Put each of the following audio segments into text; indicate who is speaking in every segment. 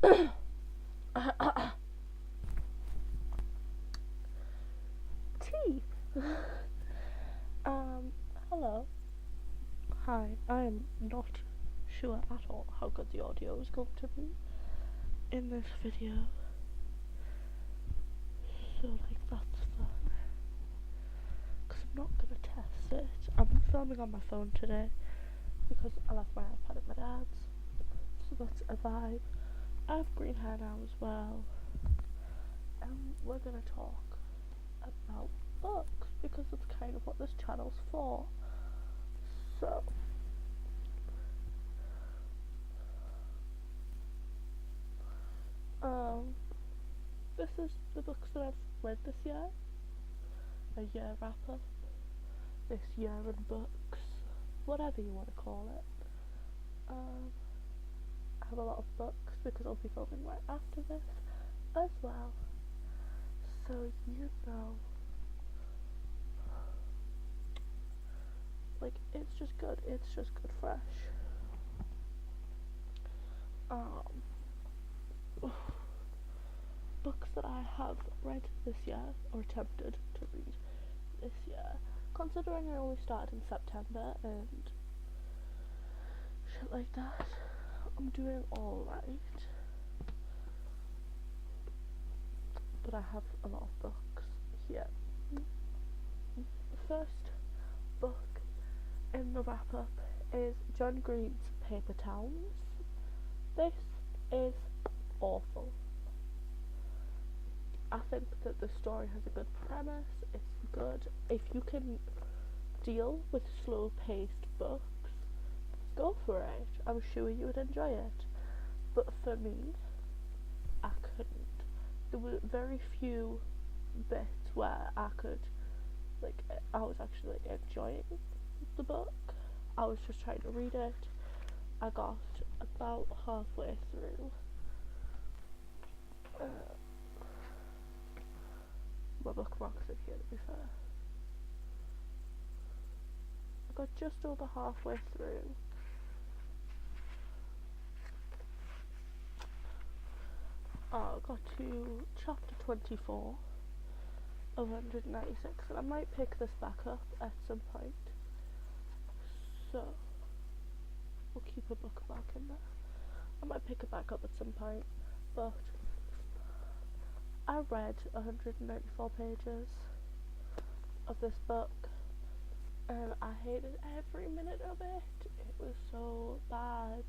Speaker 1: Tea. Hello. Hi. I am not sure at all how good the audio is going to be in this video. So, like, that's fun. Because I'm not going to test it. I'm filming on my phone today because I left my iPad at my dad's. So that's a vibe. I have green hair now as well. And we're going to talk about books because that's kind of what this channel's for. So, this is the books that I've read this year. A year wrap up. This year in books. Whatever you want to call it. I have a lot of books because I'll be filming right after this as well. So, you know. Like, it's just good. It's just good fresh. Books that I have read this year, or attempted to read this year, considering I only started in September and shit like that, I'm doing alright. But I have a lot of books here. The first book in the wrap up is John Green's Paper Towns. This is awful. I think that the story has a good premise, it's good. If you can deal with slow paced books, go for it. I'm sure you would enjoy it. But for me, I couldn't. There were very few bits where I was actually enjoying the book. I was just trying to read it. I got about halfway through. My bookmarks in here, to be fair. I got just over halfway through. I got to chapter 24 of 196, and I might pick this back up at some point. So, we'll keep a bookmark in there. I might pick it back up at some point, but I read 194 pages of this book and I hated every minute of it. It was so bad.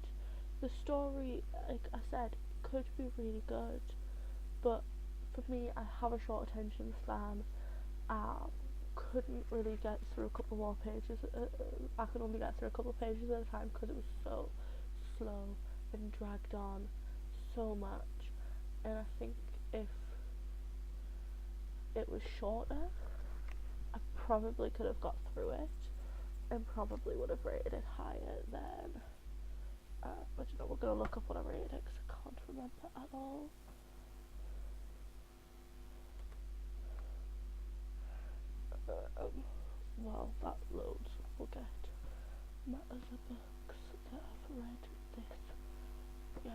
Speaker 1: The story, like I said, could be really good, but for me, I have a short attention span. I couldn't really get through a couple more pages. I could only get through a couple of pages at a time because it was so slow and dragged on so much. And I think if it was shorter, I probably could have got through it and probably would have rated it higher than. But you know, we're gonna look up what I rated it because I can't remember at all. While that loads, we'll get my other books that I've read this year.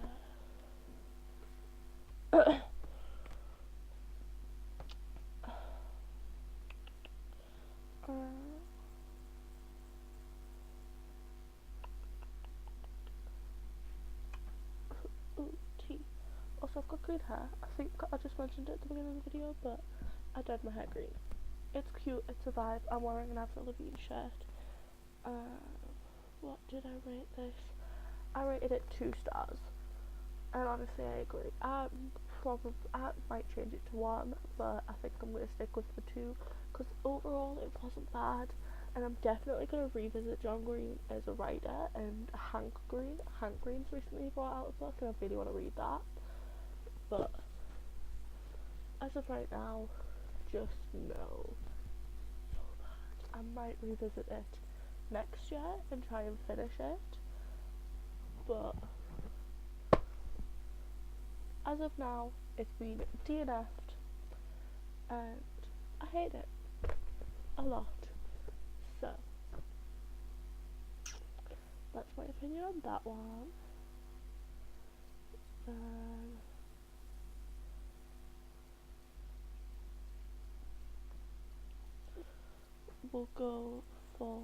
Speaker 1: Tea. Also, I've got green hair. I think I just mentioned it at the beginning of the video, but I dyed my hair green. It's cute, it's a vibe. I'm wearing an Avril Lavigne shirt. What did I rate this? I rated it 2 stars. And honestly, I agree. I might change it to 1, but I think I'm going to stick with the 2. Because overall, it wasn't bad. And I'm definitely going to revisit John Green as a writer and Hank Green. Hank Green's recently brought out a book and I really want to read that. But as of right now, just no. So bad. I might revisit it next year and try and finish it. But as of now, it's been DNF'd and I hate it a lot. So that's my opinion on that one. will go for.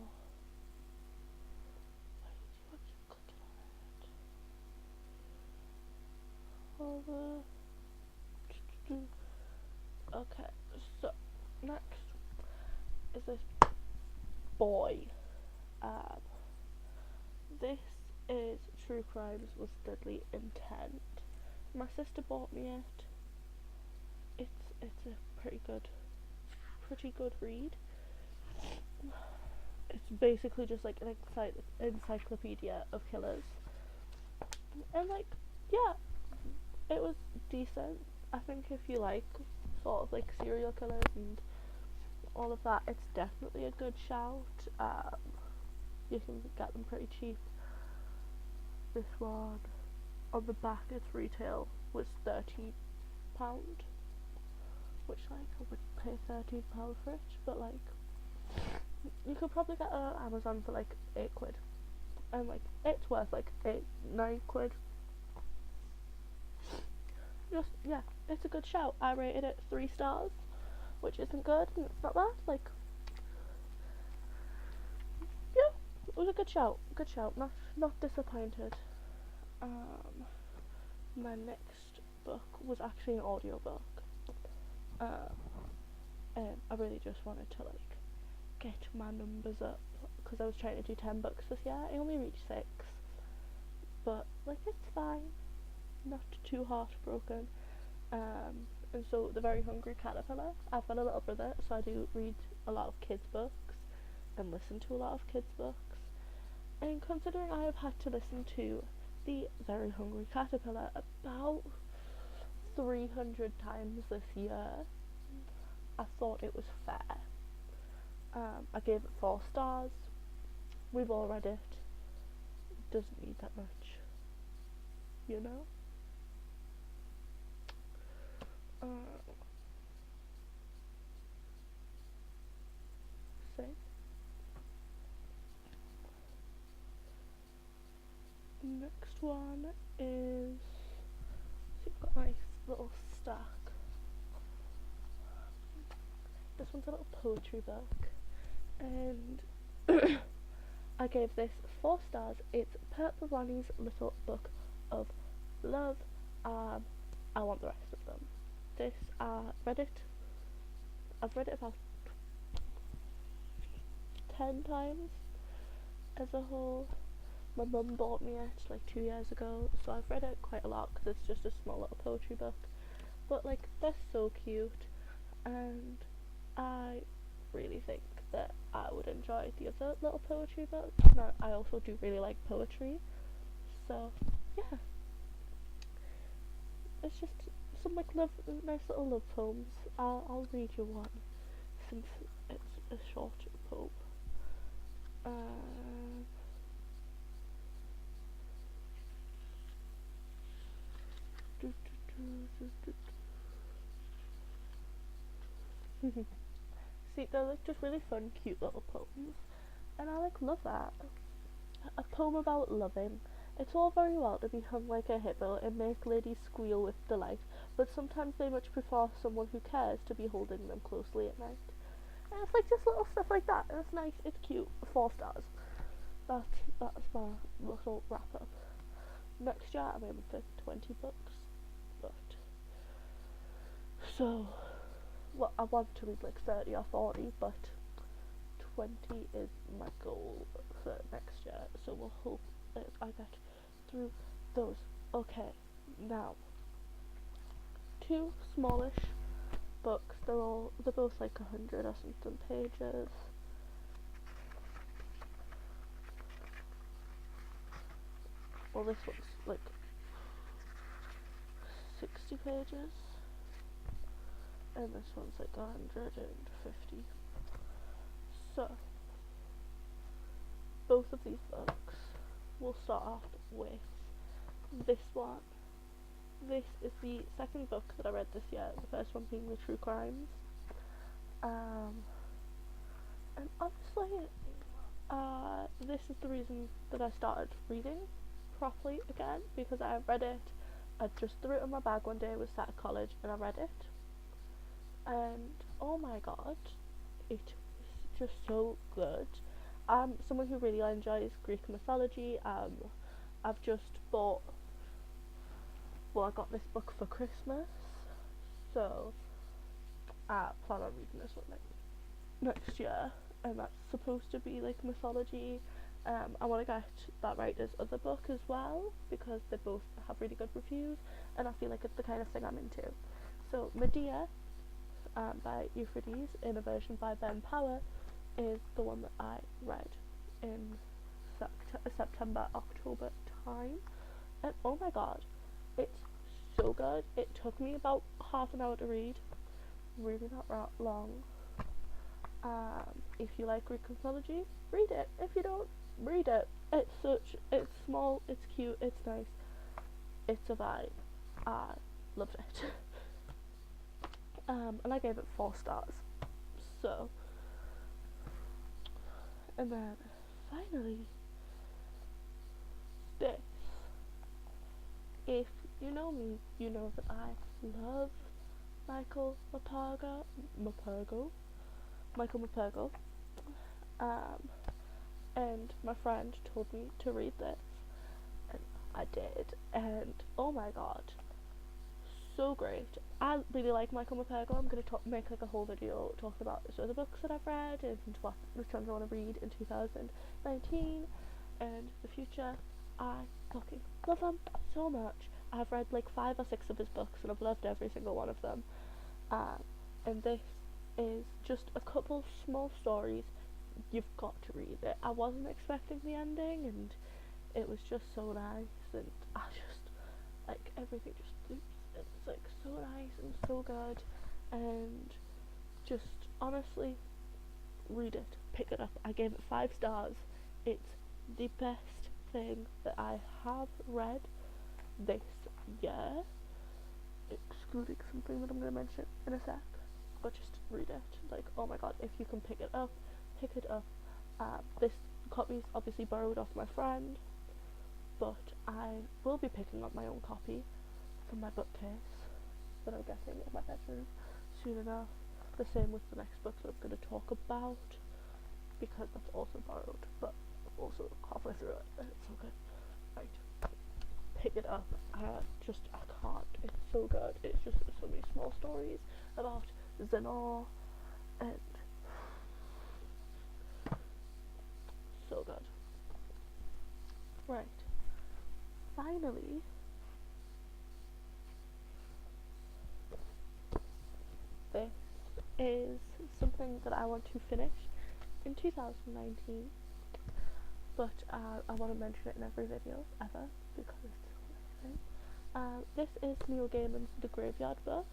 Speaker 1: Why do I keep clicking on it? Okay, so next is this boy. Um, this is True Crimes with Deadly Intent. My sister bought me it. It's a pretty good read. It's basically just like an encyclopedia of killers, and like, yeah, it was decent. I think if you like sort of like serial killers and all of that, it's definitely a good shout. You can get them pretty cheap. This one on the back, its retail was £13, which like I wouldn't pay £13 for it, but like you could probably get it on Amazon for like £8, and like it's worth like £8-9. Just yeah, it's a good shout. I rated it 3 stars, which isn't good and it's not bad. Like, yeah, it was a good shout. Good shout. Not disappointed. My next book was actually an audiobook. And I really just wanted to like get my numbers up because I was trying to do 10 books this year. I only reached 6, but like it's fine. Not too heartbroken. And so The Very Hungry Caterpillar. I've got a little brother, so I do read a lot of kids' books and listen to a lot of kids' books. And considering I have had to listen to The Very Hungry Caterpillar about 300 times this year, I thought it was fair. I gave it 4 stars. We've all read it. Doesn't need that much, you know? So next one is, so you've got a nice little stack. This one's a little poetry book, and I gave this 4 stars. It's Purple Ronnie's Little Book of Love. I want the rest of them. This, read it. I've read it about 10 times as a whole. My mum bought me it like 2 years ago, so I've read it quite a lot because it's just a small little poetry book. But like, they're so cute, and I really think that I would enjoy the other little poetry books. Now, I also do really like poetry, so yeah, it's just some like nice little love poems. I'll read you one since it's a short poem. See, they're like just really fun, cute little poems, and I like love that. A poem about loving. It's all very well to be hung like a hippo and make ladies squeal with delight, but sometimes they much prefer someone who cares to be holding them closely at night. And it's like just little stuff like that, and it's nice, it's cute. 4 stars. That's my little wrap up. Next year I'm aiming for 20 books, but so, well, I want to read like 30 or 40, but 20 is my goal for next year, so we'll hope that I get through those. Okay, now 2 smallish books. They're both like 100 or something pages. Well, this one's like 60 pages, and this one's like 150. So, both of these books, we'll start off with this one. This is the second book that I read this year, the first one being The True Crimes. And honestly, this is the reason that I started reading properly again, because I read it, I just threw it in my bag one day, I was sat at college, and I read it, and oh my god, it was just so good. I'm someone who really enjoys Greek mythology. I've just bought, well, I got this book for Christmas, so I plan on reading this one next year, and that's supposed to be like mythology. I want to get that writer's other book as well because they both have really good reviews, and I feel like it's the kind of thing I'm into. So Medea, by Euphrates, in a version by Ben Power, is the one that I read in September, October time, and oh my god, it's so good. It took me about half an hour to read, really not long. If you like Greek mythology, read it. If you don't, read it. It's small, it's cute, it's nice, it's a vibe. I loved it. And I gave it 4 stars. So, and then finally, this. If you know me, you know that I love Michael Morpurgo. And my friend told me to read this, and I did, and oh my god, so great. I really like Michael Morpurgo. I'm going to make like a whole video talking about the other books that I've read and which ones I want to read in 2019 and the future. I fucking love him so much. I've read like 5 or 6 of his books and I've loved every single one of them. And this is just a couple small stories. You've got to read it. I wasn't expecting the ending, and it was just so nice, and I just like everything just loops. It's like so nice and so good, and just honestly, read it, pick it up. I gave it 5 stars. It's the best thing that I have read this year, excluding something that I'm going to mention in a sec. But just read it. Like, oh my god, if you can pick it up, pick it up. This copy is obviously borrowed off my friend, but I will be picking up my own copy from my bookcase that I'm getting in my bedroom soon enough. The same with the next book that I'm going to talk about, because that's also borrowed, but also halfway through it, and it's so good. Right, pick it up. I can't. It's so good. It's just so many small stories about Xehanort, and so good. Right. Finally, this is something that I want to finish in 2019, but I want to mention it in every video ever because it's so amazing. This is Neil Gaiman's The Graveyard Book,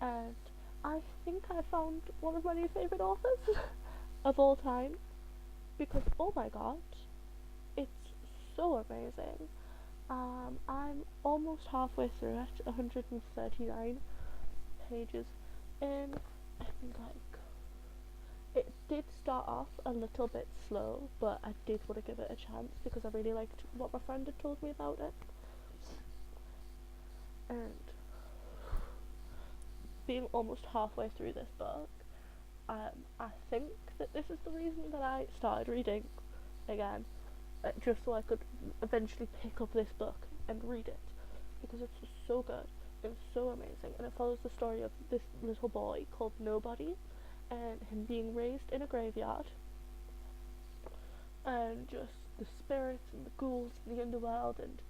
Speaker 1: and I think I found one of my new favourite authors of all time, because oh my god, it's so amazing. I'm almost halfway through it, 139 pages in, and like, it did start off a little bit slow, but I did want to give it a chance because I really liked what my friend had told me about it. And being almost halfway through this book, I think that this is the reason that I started reading again, just so I could eventually pick up this book and read it, because it's so good and so amazing, and it follows the story of this little boy called Nobody, and him being raised in a graveyard, and just the spirits and the ghouls and the underworld, and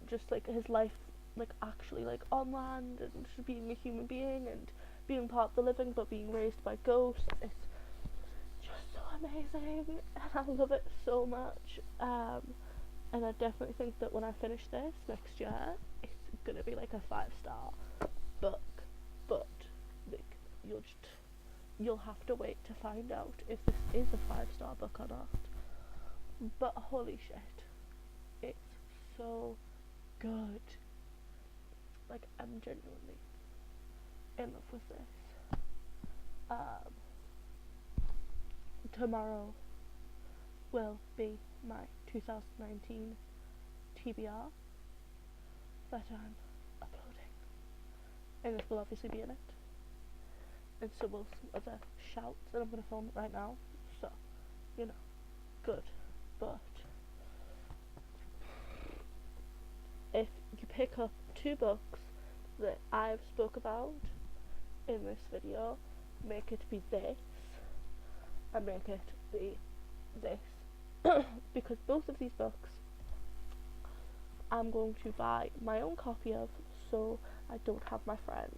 Speaker 1: just like his life, like actually like on land, and just being a human being and being part of the living but being raised by ghosts. It's just so amazing, and I love it so much. And I definitely think that when I finish this next year, it's gonna be like a 5-star book. But like, you'll have to wait to find out if this is a 5-star book or not. But holy shit, it's so good. Like, I'm genuinely in love with this. Tomorrow will be my 2019 TBR that I'm uploading, and this will obviously be in it. and so will some other shouts, and I'm going to film it right now, so, you know, good. But if you pick up 2 books that I've spoke about in this video, make it be this, and make it be this, because both of these books I'm going to buy my own copy of, so I don't have my friends,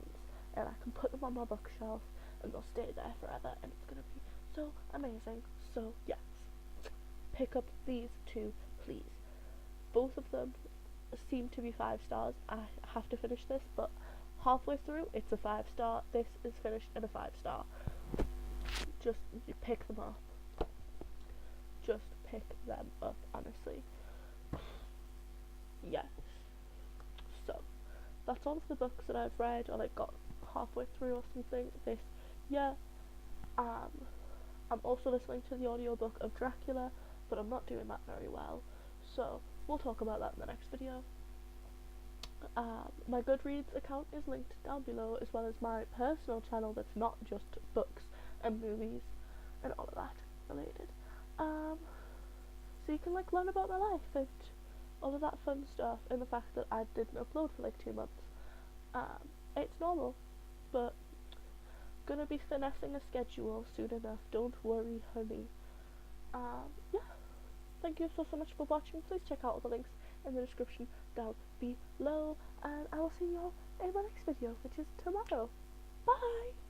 Speaker 1: and I can put them on my bookshelf, and they'll stay there forever, and it's going to be so amazing. So yes, pick up these 2, please. Both of them seem to be 5 stars. I have to finish this, but halfway through it's a 5 star. This is finished at a 5 star. Just pick them up. Just pick them up, honestly. Yes. So that's all of the books that I've read, or like got halfway through or something this year. I'm also listening to the audiobook of Dracula, but I'm not doing that very well, so we'll talk about that in the next video. My Goodreads account is linked down below, as well as my personal channel that's not just books and movies and all of that related. So you can like learn about my life and all of that fun stuff, and the fact that I didn't upload for like 2 months. It's normal, but gonna be finessing a schedule soon enough, don't worry honey. Yeah, thank you so much for watching. Please check out all the links in the description down below, and I will see you all in my next video, which is tomorrow. Bye!